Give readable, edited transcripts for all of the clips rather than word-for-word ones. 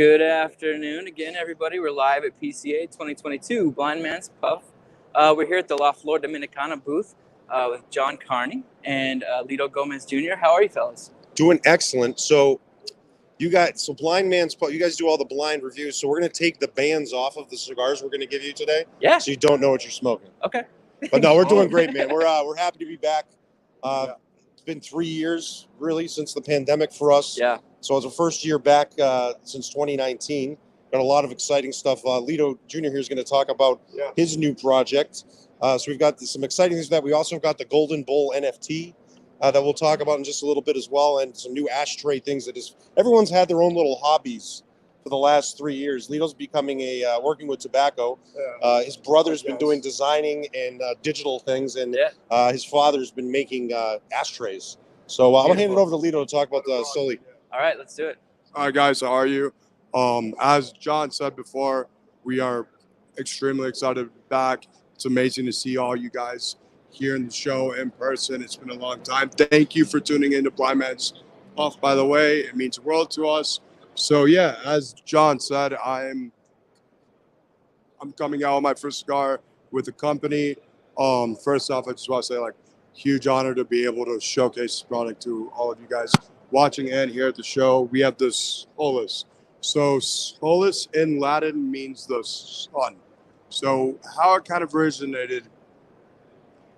Good afternoon again, everybody. We're live at PCA 2022, Blind Man's Puff. We're here at the Flor Dominicana booth with John Carney and Lito Gomez Jr. How are you, fellas? Doing excellent. So Blind Man's Puff, you guys do all the blind reviews, so we're going to take the bands off of the cigars we're going to give you today. Yeah. So you don't know what you're smoking. Okay. But no, we're doing great, man. We're happy to be back. It's been 3 years, really, since the pandemic for us. Yeah. So it's our first year back since 2019. Got a lot of exciting stuff. Lito Jr. here is going to talk about his new project. So we've got some exciting things that we also got the Golden Bowl NFT that we'll talk about in just a little bit as well, and some new ashtray things that is everyone's had their own little hobbies for the last 3 years. Lito's becoming working with tobacco. His brother's been doing designing and digital things, and his father's been making ashtrays. So I'm going to hand it over to Lito to talk about the Soli. All right, let's do it. All right, guys, how are you? As John said before, we are extremely excited to be back. It's amazing to see all you guys here in the show in person. It's been a long time. Thank you for tuning in to Blind Man's Puff, by the way. It means the world to us. So, yeah, as John said, I'm coming out with my first cigar with the company. First off, I just want to say, huge honor to be able to showcase this product to all of you guys watching and here at the show. We have this Solus. So Solus in Latin means the sun. So how it kind of originated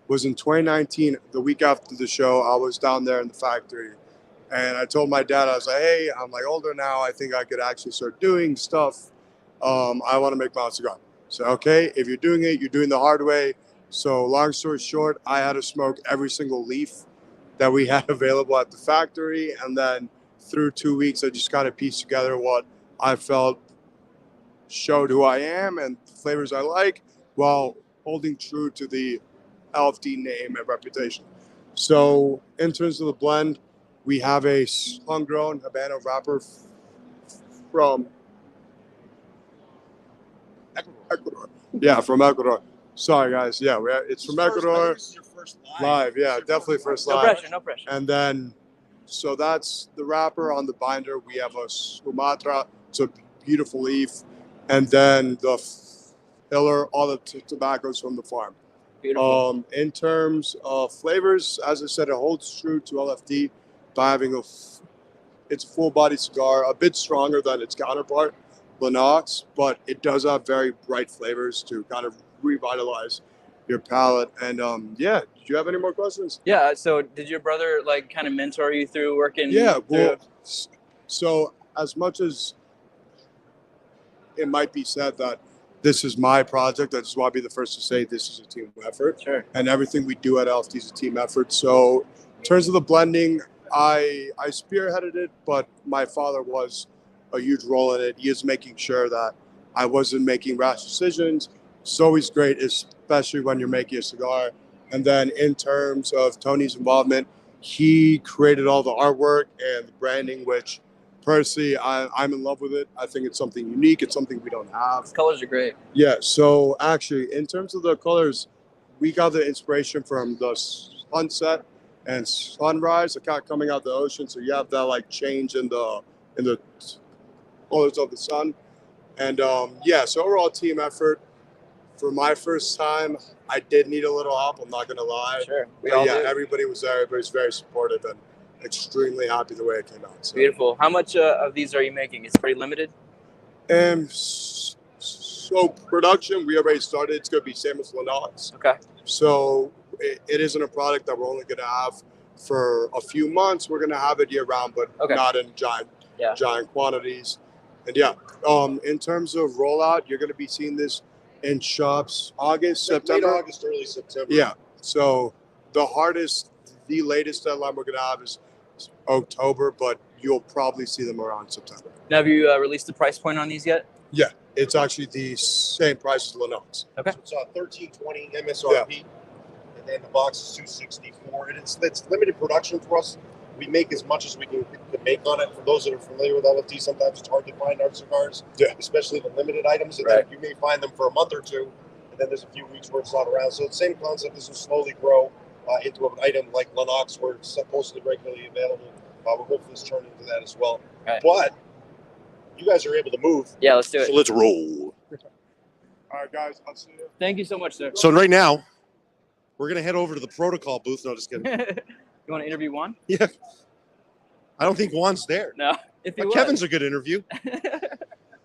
was in 2019, the week after the show. I was down there in the factory and I told my dad, I was like, hey, I'm older now. I think I could actually start doing stuff. I want to make my own cigar. So, okay, if you're doing it, you're doing the hard way. So long story short, I had to smoke every single leaf that we had available at the factory. And then through 2 weeks, I just kind of pieced together what I felt showed who I am and the flavors I like while holding true to the LFD name and reputation. So in terms of the blend, we have a homegrown Habano wrapper from Ecuador. Yeah, from Ecuador. Sorry, guys. Yeah, it's from Ecuador. This is your first Live, yeah, definitely first live. No pressure, no pressure. And then, so that's the wrapper. On the binder, we have a Sumatra. It's a beautiful leaf. And then the filler, all the tobaccos from the farm. Beautiful. In terms of flavors, as I said, it holds true to LFD by having it's a full-body cigar, a bit stronger than its counterpart, Lennox, but it does have very bright flavors to kind of revitalize your palate. And do you have any more questions? Yeah, so did your brother kind of mentor you through working? Yeah, well, so as much as it might be said that this is my project, I just want to be the first to say this is a team effort. Sure. And everything we do at LFD is a team effort. So in terms of the blending, I spearheaded it, but my father was a huge role in it. He is making sure that I wasn't making rash decisions. It's always great, especially when you're making a cigar. And then in terms of Tony's involvement, he created all the artwork and the branding, which personally, I'm in love with it. I think it's something unique. It's something we don't have. The colors are great. Yeah, so actually, in terms of the colors, we got the inspiration from the sunset and sunrise, coming out the ocean. So you have that change in the colors of the sun. And so overall team effort. For my first time, I did need a little help. I'm not gonna lie. Sure. Everybody was there. Everybody was very supportive and extremely happy the way it came out. So. Beautiful. How much of these are you making? It's pretty limited. So production, we already started. It's gonna be same as Lennox. Okay. So it isn't a product that we're only gonna have for a few months. We're gonna have it year round, but not in giant quantities. And in terms of rollout, you're gonna be seeing this in shops September. Late August, early September. Yeah. So the latest deadline we're going to have is October, but you'll probably see them around September. Now, have you released the price point on these yet? Yeah. It's actually the same price as Lennox. Okay. So it's $13.20 MSRP, and then the box is $264. And it's limited production for us. We make as much as we can make on it. For those that are familiar with LFD, sometimes it's hard to find our cigars, especially the limited items. And then you may find them for a month or two, and then there's a few weeks where it's not around. So the same concept. This will slowly grow into an item like Lennox, where it's supposedly regularly available. We're hoping this turn into that as well. Right. But you guys are able to move. Yeah, let's do So it. let's roll. All right, guys, I'll see you. Thank you so much, sir. So right now, we're going to head over to the protocol booth. No, just kidding. You want to interview Juan? Yeah. I don't think Juan's there. No. If he But was. Kevin's a good interview.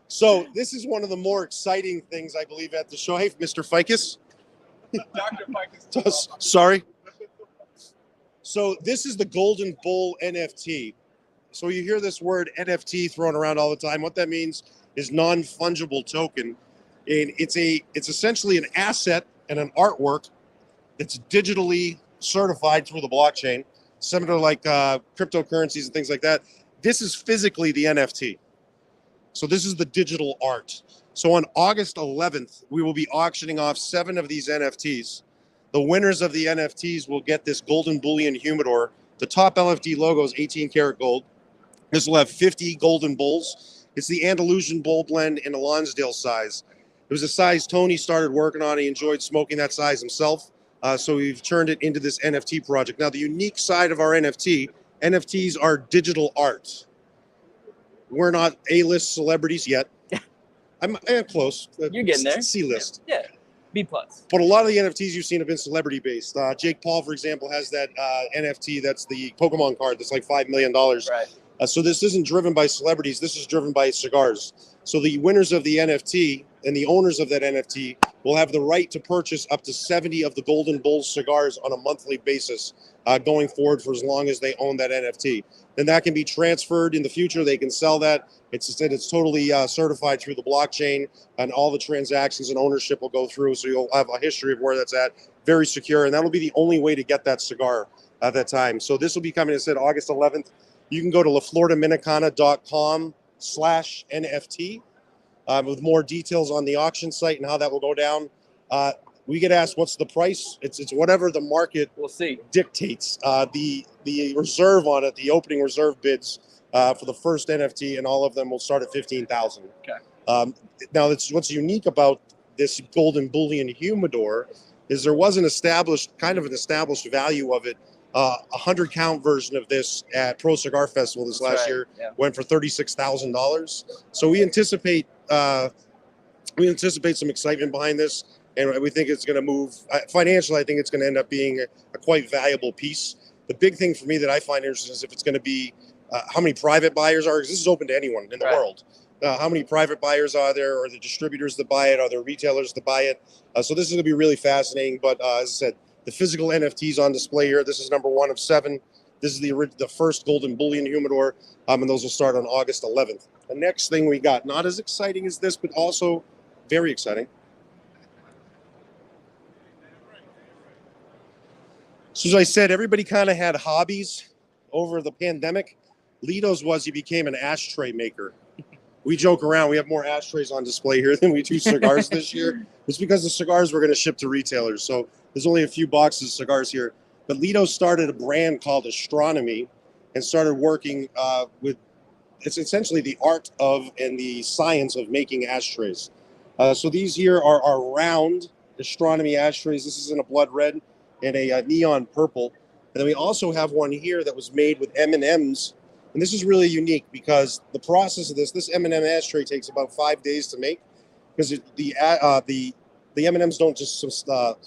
So this is one of the more exciting things, I believe, at the show. Hey, Mr. Ficus. Dr. Ficus. Sorry. So this is the Golden Bull NFT. So you hear this word NFT thrown around all the time. What that means is non-fungible token. And it's essentially an asset and an artwork that's digitally certified through the blockchain, similar like cryptocurrencies and things like that. This is physically the NFT. So this is the digital art. So on August 11th, we will be auctioning off 7 of these NFTs. The winners of the NFTs will get this golden bullion humidor. The top LFD logo is 18 karat gold. This will have 50 golden bulls. It's the Andalusian bull blend in a Lonsdale size. It was a size Tony started working on. He enjoyed smoking that size himself. So we've turned it into this NFT project. Now, the unique side of our NFTs are digital art. We're not A-list celebrities yet. I'm close. You're getting there. C-list. Yeah. B+. But a lot of the NFTs you've seen have been celebrity-based. Jake Paul, for example, has that NFT that's the Pokemon card that's like $5 million. Right. So this isn't driven by celebrities. This is driven by cigars. So the winners of the NFT and the owners of that NFT will have the right to purchase up to 70 of the Golden Bull cigars on a monthly basis going forward for as long as they own that NFT. Then that can be transferred in the future. They can sell that. It's totally certified through the blockchain, and all the transactions and ownership will go through. So you'll have a history of where that's at. Very secure, and that'll be the only way to get that cigar at that time. So this will be coming, as I said, August 11th. You can go to laflordominicana.com/NFT with more details on the auction site and how that will go down. We get asked, what's the price? It's whatever the market We'll see. dictates. The reserve on it, the opening reserve bids for the first NFT, and all of them will start at $15,000. Okay. Now, what's unique about this golden bullion humidor is there was an established value of it. 100 count version of this at Pro Cigar Festival this last year went for $36,000. So we anticipate some excitement behind this, and we think it's going to move financially. I think it's going to end up being a quite valuable piece. The big thing for me that I find interesting is if it's going to be how many private buyers are, because this is open to anyone in the world. How many private buyers are there? Are there distributors that buy it? Are there retailers that buy it? So this is going to be really fascinating. But as I said, the physical NFTs on display here. This is number 1 of 7. This is the first golden bullion humidor, and those will start on August 11th. The next thing we got, not as exciting as this, but also very exciting. So as I said, everybody kind of had hobbies over the pandemic. Lito's was he became an ashtray maker. We joke around. We have more ashtrays on display here than we do cigars this year. It's because the cigars we're going to ship to retailers. So there's only a few boxes of cigars here. But Lito started a brand called Astronomy and started working with, it's essentially the art of and the science of making ashtrays. So these here are round Astronomy ashtrays. This is in a blood red and a neon purple. And then we also have one here that was made with M&Ms. And this is really unique because the process of this M&M ashtray takes about 5 days to make, because the M&Ms don't just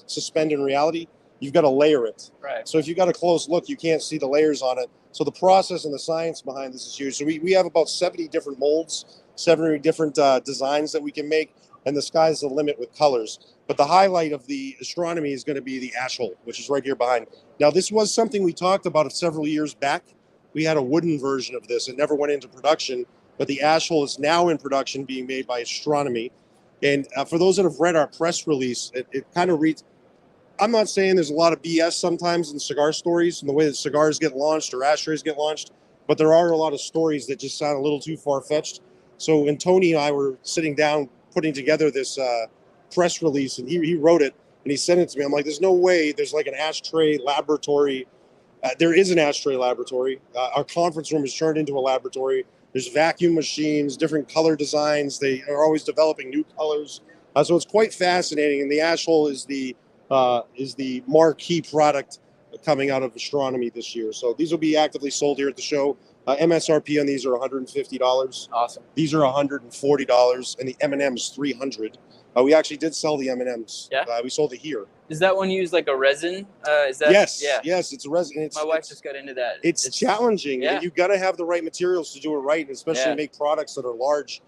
suspend in reality. You've got to layer it. Right. So if you've got a close look, you can't see the layers on it. So the process and the science behind this is huge. So we have about 70 different molds, 70 different designs that we can make, and the sky's the limit with colors. But the highlight of the Astronomy is going to be the ash hole, which is right here behind. Now, this was something we talked about several years back. We had a wooden version of this. It never went into production, but the ash hole is now in production, being made by Astronomy. And for those that have read our press release, it kind of reads, I'm not saying there's a lot of BS sometimes in cigar stories and the way that cigars get launched or ashtrays get launched, but there are a lot of stories that just sound a little too far-fetched. So when Tony and I were sitting down putting together this press release, and he wrote it and he sent it to me, I'm like, there's no way there's like an ashtray laboratory. There is an ashtray laboratory. Our conference room is turned into a laboratory. There's vacuum machines, different color designs. They are always developing new colors. So it's quite fascinating. And the ash hole is the marquee product coming out of astronomy this year. So these will be actively sold here at the show. MSRP on these are $150. Awesome. These are $140, and the M&M's $300. We actually did sell the M&M's. Yeah? We sold it here. Does that one use like a resin? Is that? Yes. Yeah. Yes, it's a resin. My wife just got into that. It's challenging. Yeah. And you got to have the right materials to do it right, and especially make products that are large.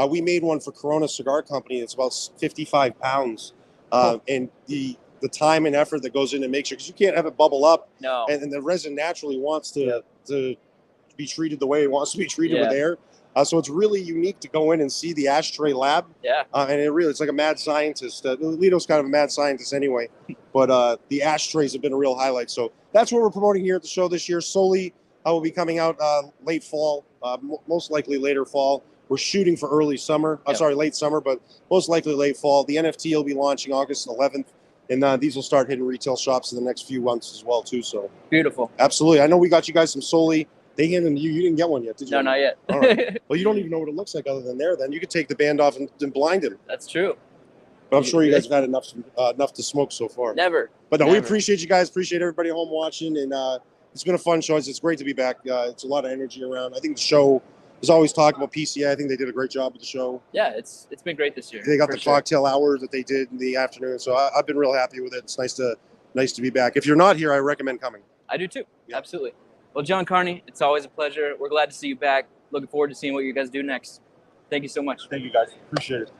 We made one for Corona Cigar Company. It's about 55 pounds. And the time and effort that goes in to make sure, because you can't have it bubble up. No. And the resin naturally wants to be treated the way it wants to be treated with air. So it's really unique to go in and see the ashtray lab. Yeah. And it's like a mad scientist. Lito's kind of a mad scientist anyway. But the ashtrays have been a real highlight. So that's what we're promoting here at the show this year. Soli will be coming out late fall, most likely later fall. We're shooting for early summer. Late summer, but most likely late fall. The NFT will be launching August 11th. And these will start hitting retail shops in the next few months as well, too. So beautiful. Absolutely. I know we got you guys some Soli. They handed you. You didn't get one yet, did you? No, not yet. All right. Well, you don't even know what it looks like other than there. Then you could take the band off and blind him. That's true. But I'm sure you guys have had enough to smoke so far. Never. But no, Never. we appreciate you guys. Appreciate everybody home watching, and it's been a fun show. It's great to be back. It's a lot of energy around. I think the show is always talked about PCA. I think they did a great job with the show. Yeah, it's been great this year. They got the cocktail hours that they did in the afternoon, so I've been real happy with it. It's nice to be back. If you're not here, I recommend coming. I do too. Yeah. Absolutely. Well, John Carney, it's always a pleasure. We're glad to see you back. Looking forward to seeing what you guys do next. Thank you so much. Thank you, guys. Appreciate it.